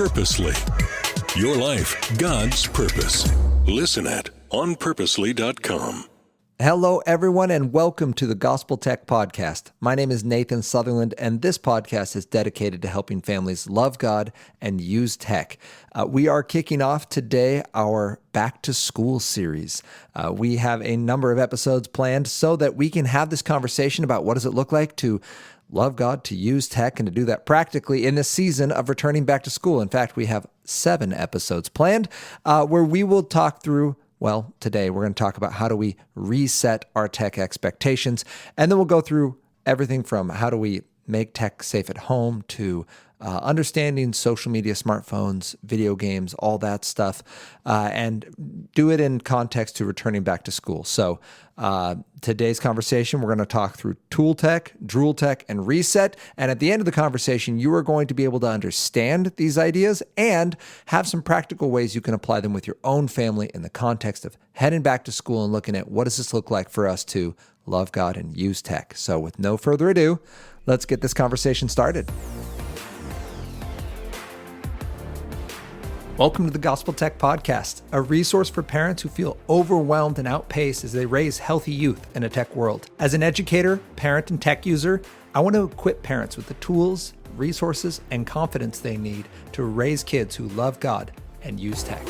Purposely. Your life, God's purpose. Listen at onpurposely.com. Hello, everyone, and welcome to the Gospel Tech Podcast. My name is Nathan Sutherland, and this podcast is dedicated to helping families love God and use tech. We are kicking off today our Back to School series. We have a number of episodes planned so that we can have this conversation about what does it look like to love God, to use tech, and to do that practically in this season of returning back to school. In fact, we have 7 episodes planned where we will talk through. Well, today we're going to talk about how do we reset our tech expectations, and then we'll go through everything from how do we make tech safe at home to understanding social media, smartphones, video games, all that stuff, and do it in context to returning back to school. So today's conversation, we're going to talk through tool tech, drool tech, and reset. And at the end of the conversation, you are going to be able to understand these ideas and have some practical ways you can apply them with your own family in the context of heading back to school and looking at what does this look like for us to love God and use tech. So with no further ado, let's get this conversation started. Welcome to the Gospel Tech Podcast, a resource for parents who feel overwhelmed and outpaced as they raise healthy youth in a tech world. As an educator, parent, and tech user, I want to equip parents with the tools, resources, and confidence they need to raise kids who love God and use tech.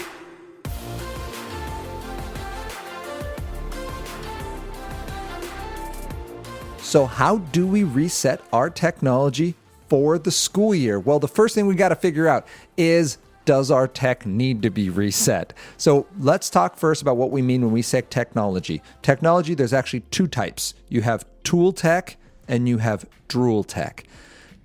So how do we reset our technology for the school year? Well, the first thing we got to figure out is, does our tech need to be reset? So let's talk first about what we mean when we say technology. Technology, there's actually 2 types. You have tool tech and you have drool tech.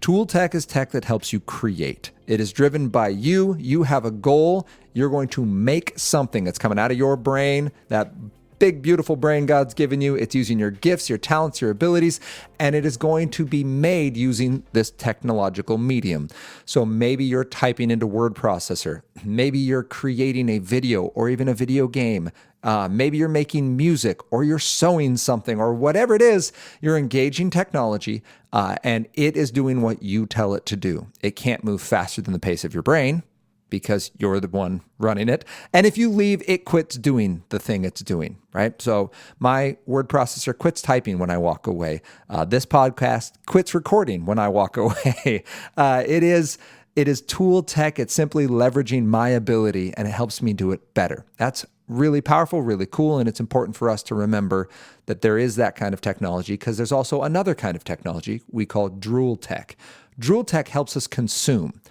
Tool tech is tech that helps you create. It is driven by you. You have a goal. You're going to make something that's coming out of your brain, that big, beautiful brain God's given you. It's using your gifts, your talents, your abilities, and it is going to be made using this technological medium. So maybe you're typing into word processor. Maybe you're creating a video or even a video game. Maybe you're making music or you're sewing something or whatever it is. You're engaging technology and it is doing what you tell it to do. It can't move faster than the pace of your brain, because you're the one running it. And if you leave, it quits doing the thing it's doing, right? So my word processor quits typing when I walk away. This podcast quits recording when I walk away. It is tool tech. It's simply leveraging my ability, and it helps me do it better. That's really powerful, really cool, and it's important for us to remember that there is that kind of technology, because there's also another kind of technology we call drool tech. Drool tech helps us consume.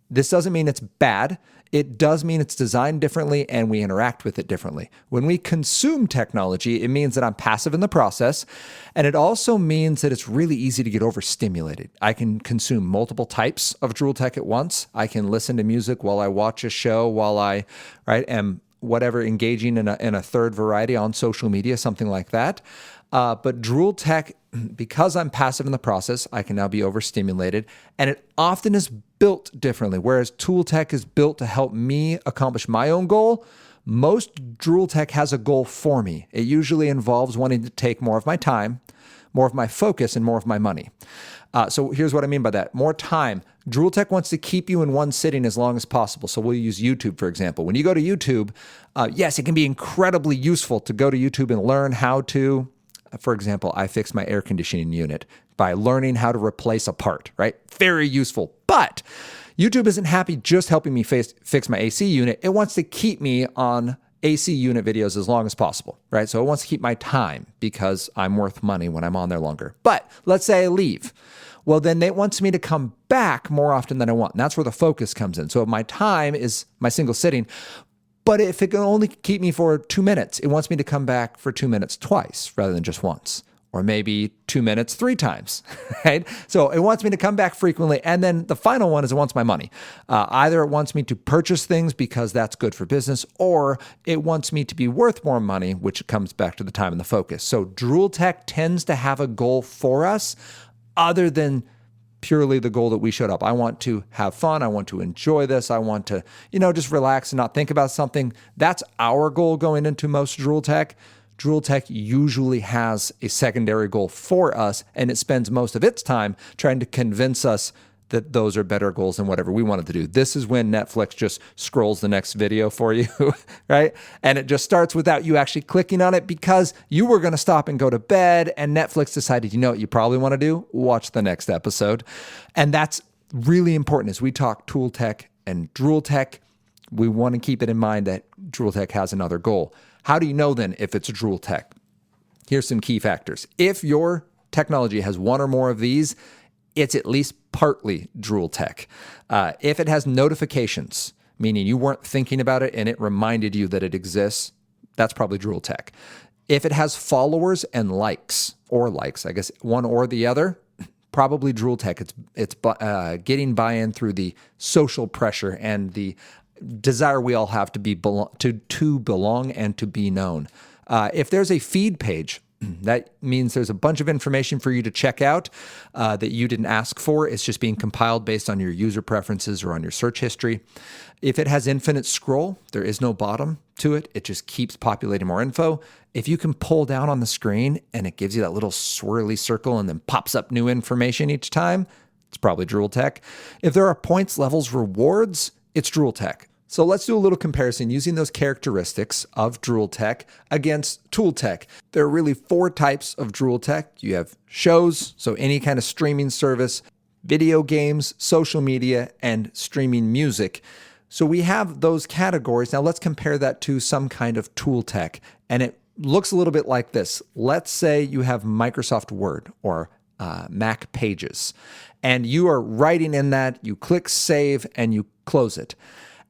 This doesn't mean it's bad. It does mean it's designed differently and we interact with it differently. When we consume technology, it means that I'm passive in the process. And it also means that it's really easy to get overstimulated. I can consume multiple types of drool tech at once. I can listen to music while I watch a show, while I am engaging in a third variety on social media, something like that. But drool tech, because I'm passive in the process, I can now be overstimulated, and it often is built differently. Whereas tool tech is built to help me accomplish my own goal, most drool tech has a goal for me. It usually involves wanting to take more of my time, more of my focus, and more of my money. So here's what I mean by that. More time. Drool tech wants to keep you in one sitting as long as possible. So we'll use YouTube, for example. When you go to YouTube, yes, it can be incredibly useful to go to YouTube and learn how to, for example, I fixed my air conditioning unit by learning how to replace a part, right? Very useful. But YouTube isn't happy just helping me fix my AC unit. It wants to keep me on AC unit videos as long as possible, right? So it wants to keep my time because I'm worth money when I'm on there longer. But let's say I leave. Well, then it wants me to come back more often than I want. And that's where the focus comes in. So if my time is my single sitting, but if it can only keep me for 2 minutes, it wants me to come back for 2 minutes twice rather than just once. Or maybe 2 minutes 3 times, right? So it wants me to come back frequently. And then the final one is it wants my money. Either it wants me to purchase things because that's good for business, or it wants me to be worth more money, which comes back to the time and the focus. So drool tech tends to have a goal for us other than purely the goal that we showed up. I want to have fun. I want to enjoy this. I want to, just relax and not think about something. That's our goal going into most drool tech. Drool tech usually has a secondary goal for us, and it spends most of its time trying to convince us that those are better goals than whatever we wanted to do. This is when Netflix just scrolls the next video for you, right? And it just starts without you actually clicking on it because you were going to stop and go to bed, and Netflix decided, you know what you probably want to do? Watch the next episode. And that's really important as we talk tool tech and drool tech. We want to keep it in mind that drool tech has another goal. How do you know then if it's a drool tech? Here's some key factors. If your technology has one or more of these, it's at least partly drool tech. If it has notifications, meaning you weren't thinking about it and it reminded you that it exists, that's probably drool tech. If it has followers and likes, I guess one or the other, probably drool tech. It's getting buy-in through the social pressure and the desire we all have to belong and to be known. If there's a feed page, that means there's a bunch of information for you to check out that you didn't ask for. It's just being compiled based on your user preferences or on your search history. If it has infinite scroll, there is no bottom to it. It just keeps populating more info. If you can pull down on the screen and it gives you that little swirly circle and then pops up new information each time, it's probably drool tech. If there are points, levels, rewards, it's drool tech. So let's do a little comparison using those characteristics of drool tech against tool tech. There are really 4 types of drool tech. You have shows, so any kind of streaming service, video games, social media, and streaming music. So we have those categories. Now let's compare that to some kind of tool tech. And it looks a little bit like this. Let's say you have Microsoft Word or Mac Pages, and you are writing in that, you click save, and you close it.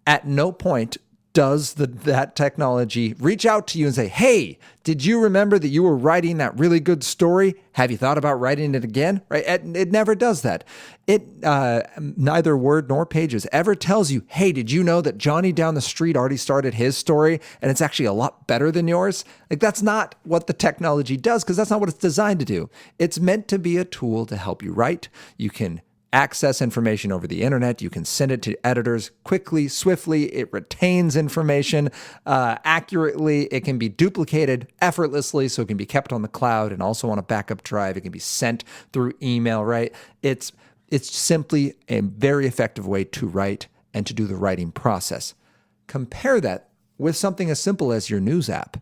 At no point does that technology reach out to you and say, hey, did you remember that you were writing that really good story? Have you thought about writing it again? Right? It never does that. Neither Word nor Pages ever tells you, hey, did you know that Johnny down the street already started his story and it's actually a lot better than yours? Like, that's not what the technology does, because that's not what it's designed to do. It's meant to be a tool to help you write. You can access information over the internet. You can send it to editors quickly, swiftly. It retains information accurately. It can be duplicated effortlessly, so it can be kept on the cloud and also on a backup drive. It can be sent through email, right? It's simply a very effective way to write and to do the writing process. Compare that with something as simple as your news app.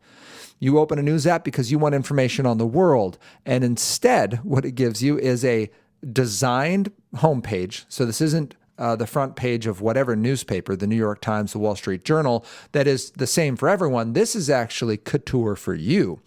You open a news app because you want information on the world, and instead what it gives you is a designed homepage. So this isn't the front page of whatever newspaper, the New York Times, the Wall Street Journal, that is the same for everyone. This is actually couture for you,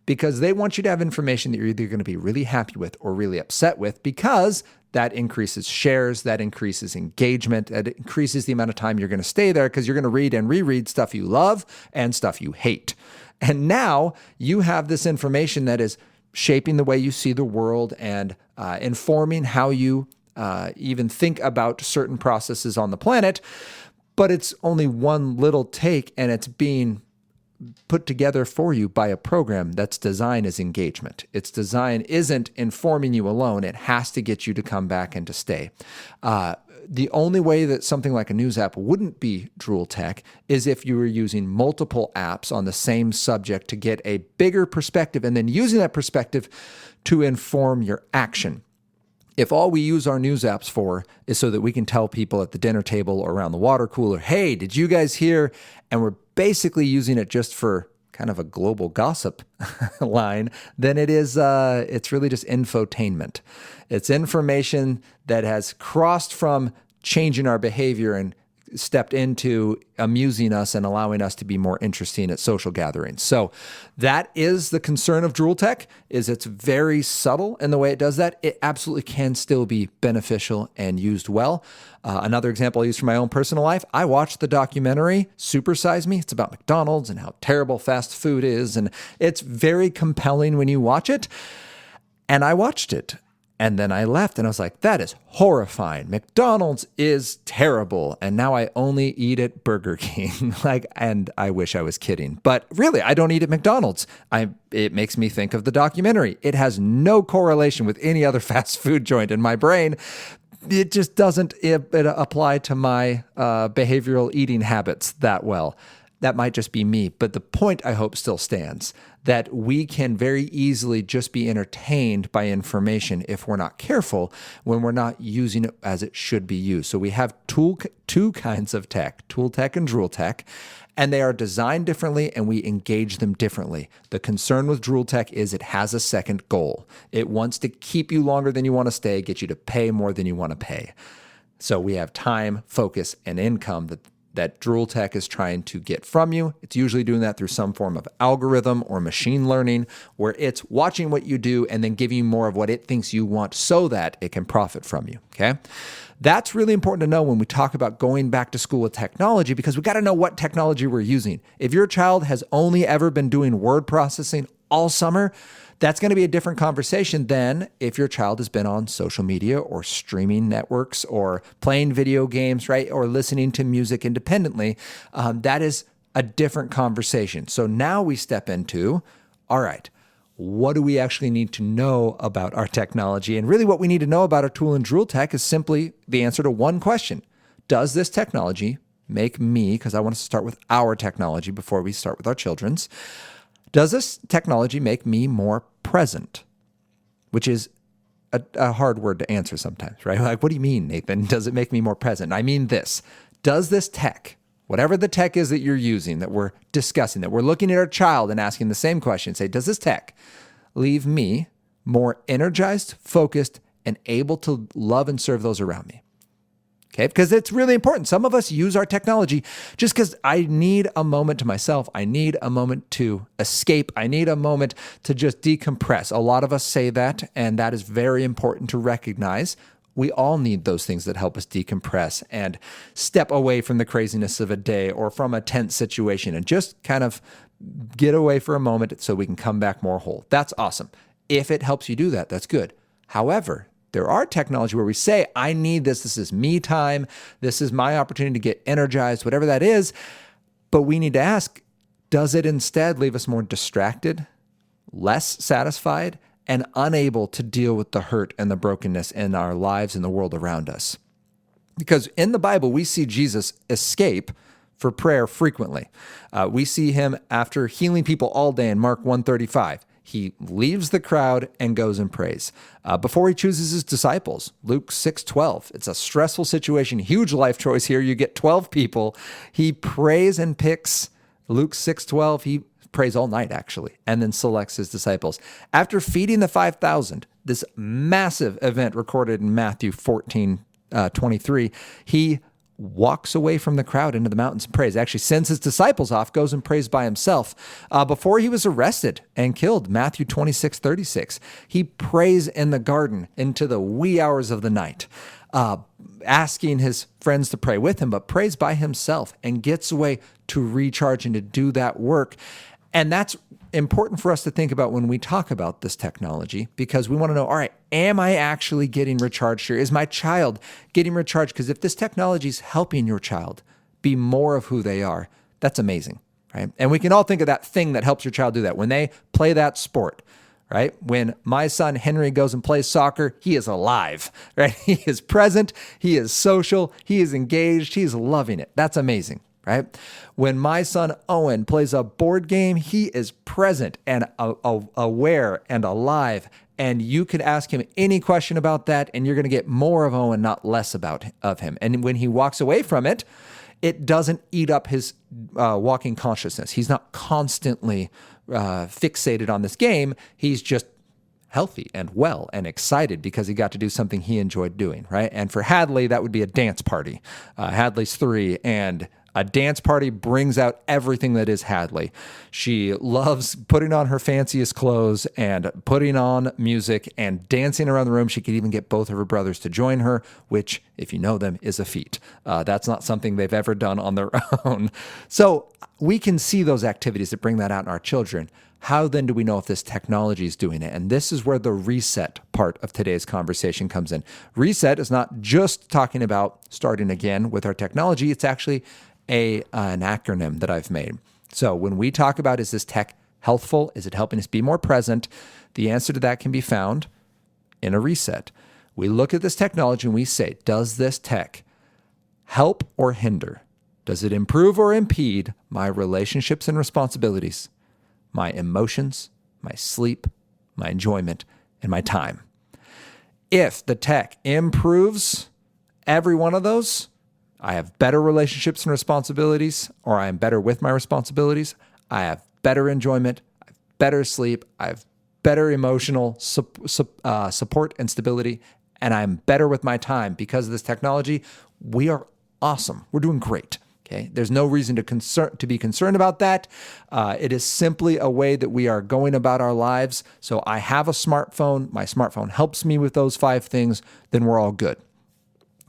because they want you to have information that you're either going to be really happy with or really upset with, because that increases shares, that increases engagement, that increases the amount of time you're going to stay there, because you're going to read and reread stuff you love and stuff you hate. And now you have this information that is shaping the way you see the world and informing how you even think about certain processes on the planet. But it's only one little take, and it's being put together for you by a program that's designed as engagement. Its design isn't informing you alone. It has to get you to come back and to stay. The only way that something like a news app wouldn't be drool tech is if you were using multiple apps on the same subject to get a bigger perspective, and then using that perspective to inform your action. If all we use our news apps for is so that we can tell people at the dinner table or around the water cooler, hey, did you guys hear? And we're basically using it just for kind of a global gossip line, then it's really just infotainment. It's information that has crossed from changing our behavior and stepped into amusing us and allowing us to be more interesting at social gatherings. So that is the concern of drool tech, is it's very subtle in the way it does that. It absolutely can still be beneficial and used well. Another example I use from my own personal life, I watched the documentary Super Size Me. It's about McDonald's and how terrible fast food is. And it's very compelling when you watch it. And I watched it. And then I left and I was like, that is horrifying. McDonald's is terrible. And now I only eat at Burger King. And I wish I was kidding. But really, I don't eat at McDonald's. It makes me think of the documentary. It has no correlation with any other fast food joint in my brain. It just doesn't apply to my behavioral eating habits that well. That might just be me, but the point I hope still stands, that we can very easily just be entertained by information if we're not careful, when we're not using it as it should be used. So we have two kinds of tech, tool tech and drool tech, and they are designed differently and we engage them differently. The concern with drool tech is it has a second goal. It wants to keep you longer than you want to stay, get you to pay more than you want to pay. So we have time, focus, and income that drool tech is trying to get from you. It's usually doing that through some form of algorithm or machine learning, where it's watching what you do and then giving you more of what it thinks you want so that it can profit from you, okay? That's really important to know when we talk about going back to school with technology, because we got to know what technology we're using. If your child has only ever been doing word processing all summer, that's going to be a different conversation than if your child has been on social media or streaming networks or playing video games, right? Or listening to music independently. That is a different conversation. So now we step into, all right, what do we actually need to know about our technology? And really what we need to know about our tool and drool tech is simply the answer to one question. Does this technology make me, because I want us to start with our technology before we start with our children's, does this technology make me more present? Which is a hard word to answer sometimes, right? Like, what do you mean, Nathan? Does it make me more present? I mean this. Does this tech, whatever the tech is that you're using, that we're discussing, that we're looking at our child and asking the same question, say, does this tech leave me more energized, focused, and able to love and serve those around me? Okay, because it's really important. Some of us use our technology just because I need a moment to myself. I need a moment to escape. I need a moment to just decompress. A lot of us say that, and that is very important to recognize. We all need those things that help us decompress and step away from the craziness of a day or from a tense situation and just kind of get away for a moment so we can come back more whole. That's awesome. If it helps you do that, that's good. However, there are technology where we say, I need this. This is me time. This is my opportunity to get energized, whatever that is. But we need to ask, does it instead leave us more distracted, less satisfied, and unable to deal with the hurt and the brokenness in our lives and the world around us? Because in the Bible, we see Jesus escape for prayer frequently. We see him after healing people all day in Mark 1:35. He leaves the crowd and goes and prays. Before he chooses his disciples, Luke 6:12. It's a stressful situation, huge life choice here. You get 12 people. He prays and picks, Luke 6:12, he prays all night actually, and then selects his disciples. After feeding the 5,000, this massive event recorded in Matthew 14:23, he walks away from the crowd into the mountains and prays. Actually sends his disciples off, goes and prays by himself. Before he was arrested and killed, Matthew 26:36, he prays in the garden into the wee hours of the night, asking his friends to pray with him, but prays by himself and gets away to recharge and to do that work. And that's important for us to think about when we talk about this technology, because we want to know, all right, am I actually getting recharged here? Is my child getting recharged? Because if this technology is helping your child be more of who they are, that's amazing, right? And we can all think of that thing that helps your child do that. When they play that sport, right? When my son Henry goes and plays soccer, he is alive, right? He is present, he is social, he is engaged, he is loving it. That's amazing. Right? When my son Owen plays a board game, he is present and aware and alive. And you could ask him any question about that, and you're going to get more of Owen, not less of him. And when he walks away from it, it doesn't eat up his walking consciousness. He's not constantly fixated on this game. He's just healthy and well and excited because he got to do something he enjoyed doing, right? And for Hadley, that would be a dance party. Hadley's 3, and a dance party brings out everything that is Hadley. She loves putting on her fanciest clothes and putting on music and dancing around the room. She could even get both of her brothers to join her, which, if you know them, is a feat. That's not something they've ever done on their own. So we can see those activities that bring that out in our children. How then do we know if this technology is doing it? And this is where the reset part of today's conversation comes in. Reset is not just talking about starting again with our technology. It's actually an acronym that I've made. So when we talk about, is this tech healthful? Is it helping us be more present? The answer to that can be found in a reset. We look at this technology and we say, does this tech help or hinder? Does it improve or impede my relationships and responsibilities, my emotions, my sleep, my enjoyment, and my time? If the tech improves every one of those, I have better relationships and responsibilities, or I am better with my responsibilities. I have better enjoyment, I have better sleep, I have better emotional support and stability, and I'm better with my time because of this technology. We are awesome. We're doing great. Okay, there's no reason to be concerned about that. It is simply a way that we are going about our lives. So I have a smartphone. My smartphone helps me with those 5 things. Then we're all good.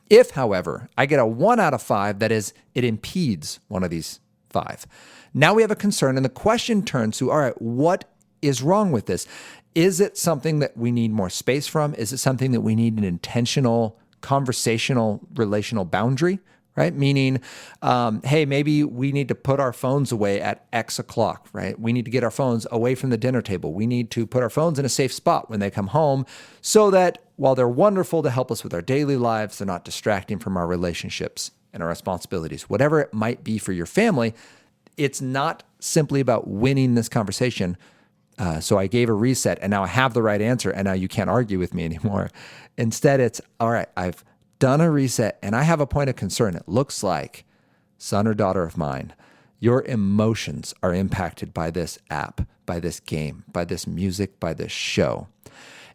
If, however, I get a 1 out of 5, that is, it impedes one of these 5. Now we have a concern, and the question turns to, all right, what is wrong with this? Is it something that we need more space from? Is it something that we need an intentional, conversational, relational boundary? Right? Meaning, hey, maybe we need to put our phones away at X o'clock, right? We need to get our phones away from the dinner table. We need to put our phones in a safe spot when they come home so that while they're wonderful to help us with our daily lives, they're not distracting from our relationships and our responsibilities. Whatever it might be for your family, it's not simply about winning this conversation. So I gave a reset and now I have the right answer and now you can't argue with me anymore. Instead, it's, all right, I've done a reset and I have a point of concern. It looks like, son or daughter of mine, your emotions are impacted by this app, by this game, by this music, by this show.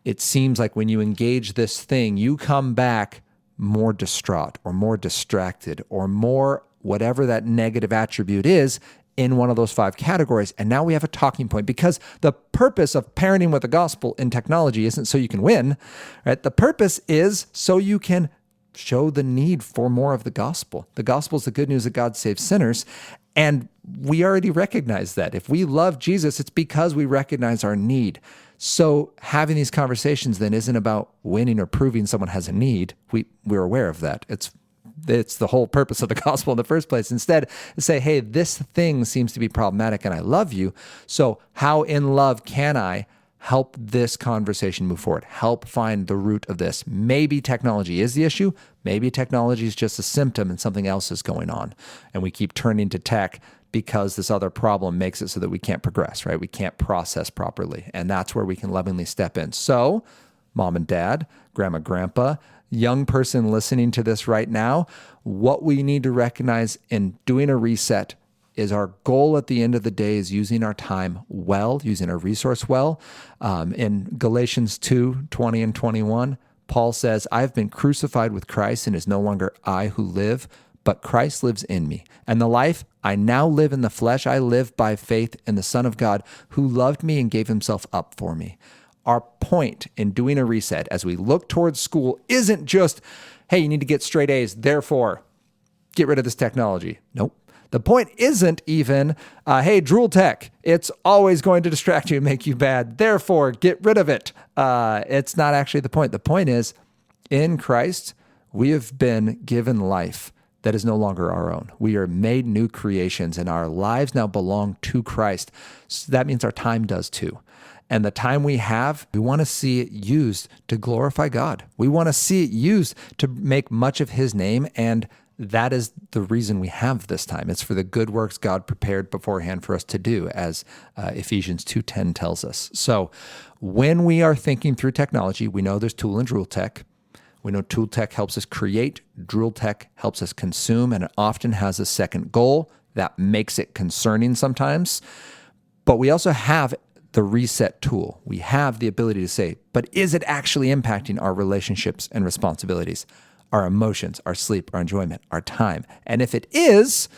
It seems like when you engage this thing, you come back more distraught or more distracted or more whatever that negative attribute is in one of those 5 categories. And now we have a talking point, because the purpose of parenting with the gospel in technology isn't so you can win, right? The purpose is so you can show the need for more of the gospel. The gospel is the good news that God saves sinners. And we already recognize that. If we love Jesus, it's because we recognize our need. So having these conversations then isn't about winning or proving someone has a need. We're aware of that. It's the whole purpose of the gospel in the first place. Instead, say, hey, this thing seems to be problematic and I love you. So how in love can I help this conversation move forward? Help find the root of this. Maybe technology is the issue. Maybe technology is just a symptom and something else is going on. And we keep turning to tech because this other problem makes it so that we can't progress, right? We can't process properly. And that's where we can lovingly step in. So, mom and dad, grandma, grandpa, young person listening to this right now, what we need to recognize in doing a reset is our goal at the end of the day is using our time well, using our resource well. In Galatians 2:20 and 21, Paul says, I've been crucified with Christ, and it is no longer I who live, but Christ lives in me. And the life I now live in the flesh, I live by faith in the Son of God who loved me and gave himself up for me. Our point in doing a reset as we look towards school isn't just, hey, you need to get straight A's, therefore get rid of this technology. Nope. The point isn't even, hey, drool tech, it's always going to distract you and make you bad, therefore get rid of it. It's not actually the point. The point is, in Christ, we have been given life that is no longer our own. We are made new creations, and our lives now belong to Christ. So that means our time does too. And the time we have, we want to see it used to glorify God. We want to see it used to make much of his name, and that is the reason we have this time. It's for the good works God prepared beforehand for us to do, as Ephesians 2:10 tells us. So when we are thinking through technology, we know there's tool and drool tech. We know tool tech helps us create, drool tech helps us consume, and it often has a second goal that makes it concerning sometimes. But we also have the reset tool. We have the ability to say, but is it actually impacting our relationships and responsibilities, our emotions, our sleep, our enjoyment, our time? And if it is,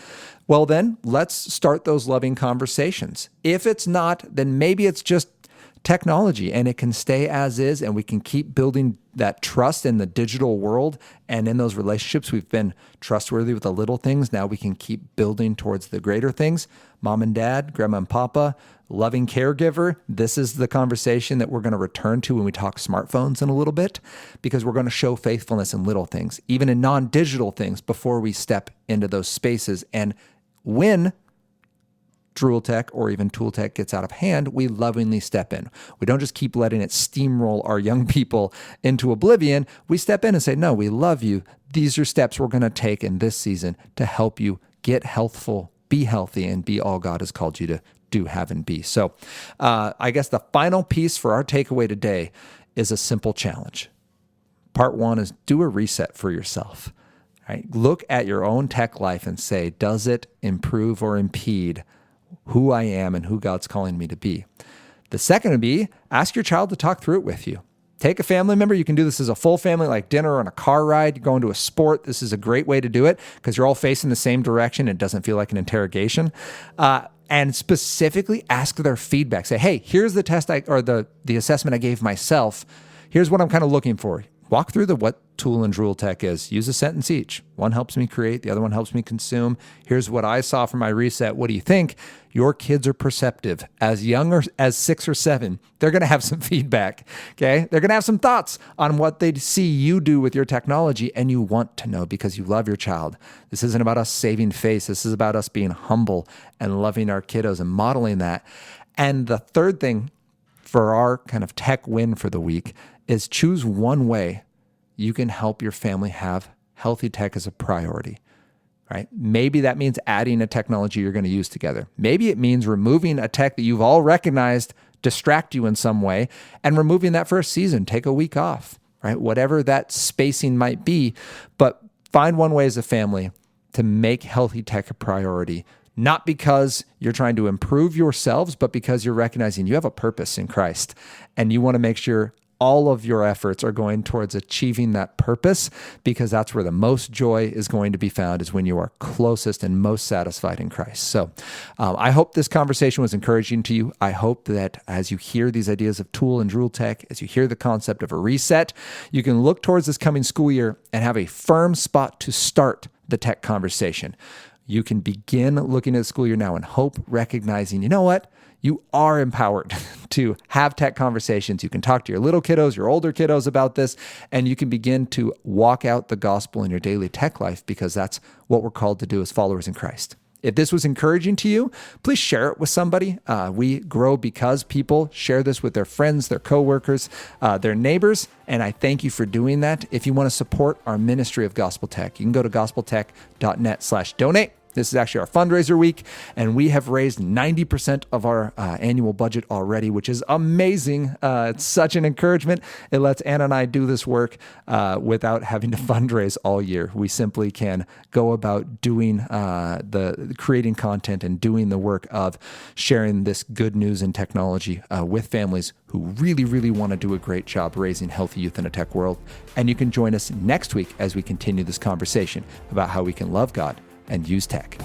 well then, let's start those loving conversations. If it's not, then maybe it's just technology and it can stay as is, and we can keep building that trust in the digital world and in those relationships. We've been trustworthy with the little things. Now we can keep building towards the greater things. Mom and dad, grandma and papa, loving caregiver. This is the conversation that we're going to return to when we talk smartphones in a little bit, because we're going to show faithfulness in little things, even in non-digital things, before we step into those spaces. And when drool tech or even tool tech gets out of hand, we lovingly step in. We don't just keep letting it steamroll our young people into oblivion. We step in and say, no, we love you. These are steps we're going to take in this season to help you get healthful, be healthy, and be all God has called you to do, have, and be. So I guess the final piece for our takeaway today is a simple challenge. Part one is do a reset for yourself. Right? Look at your own tech life and say, does it improve or impede who I am and who God's calling me to be? The second would be ask your child to talk through it with you. Take a family member. You can do this as a full family, like dinner or on a car ride. You're going to a sport. This is a great way to do it because you're all facing the same direction. It doesn't feel like an interrogation. And specifically ask their feedback. Say, hey, here's the test or the assessment I gave myself. Here's what I'm kind of looking for. Walk through what tool and drool tech is. Use a sentence each. One helps me create. The other one helps me consume. Here's what I saw from my reset. What do you think? Your kids are perceptive. As young as 6 or 7, they're going to have some feedback, okay? They're going to have some thoughts on what they see you do with your technology, and you want to know because you love your child. This isn't about us saving face. This is about us being humble and loving our kiddos and modeling that. And the third thing for our kind of tech win for the week is choose one way you can help your family have healthy tech as a priority, right? Maybe that means adding a technology you're going to use together. Maybe it means removing a tech that you've all recognized distract you in some way and removing that for a season. Take a week off, right? Whatever that spacing might be, but find one way as a family to make healthy tech a priority. Not because you're trying to improve yourselves, but because you're recognizing you have a purpose in Christ and you want to make sure all of your efforts are going towards achieving that purpose, because that's where the most joy is going to be found, is when you are closest and most satisfied in Christ. So I hope this conversation was encouraging to you. I hope that as you hear these ideas of tool and drool tech, as you hear the concept of a reset, you can look towards this coming school year and have a firm spot to start the tech conversation. You can begin looking at the school year now and hope, recognizing, you know what? You are empowered to have tech conversations. You can talk to your little kiddos, your older kiddos about this, and you can begin to walk out the gospel in your daily tech life, because that's what we're called to do as followers in Christ. If this was encouraging to you, please share it with somebody. We grow because people share this with their friends, their coworkers, their neighbors, and I thank you for doing that. If you want to support our ministry of Gospel Tech, you can go to gospeltech.net/donate. This is actually our fundraiser week, and we have raised 90% of our annual budget already, which is amazing. It's such an encouragement. It lets Anna and I do this work without having to fundraise all year. We simply can go about doing creating content and doing the work of sharing this good news and technology with families who really, really want to do a great job raising healthy youth in a tech world. And you can join us next week as we continue this conversation about how we can love God and use tech.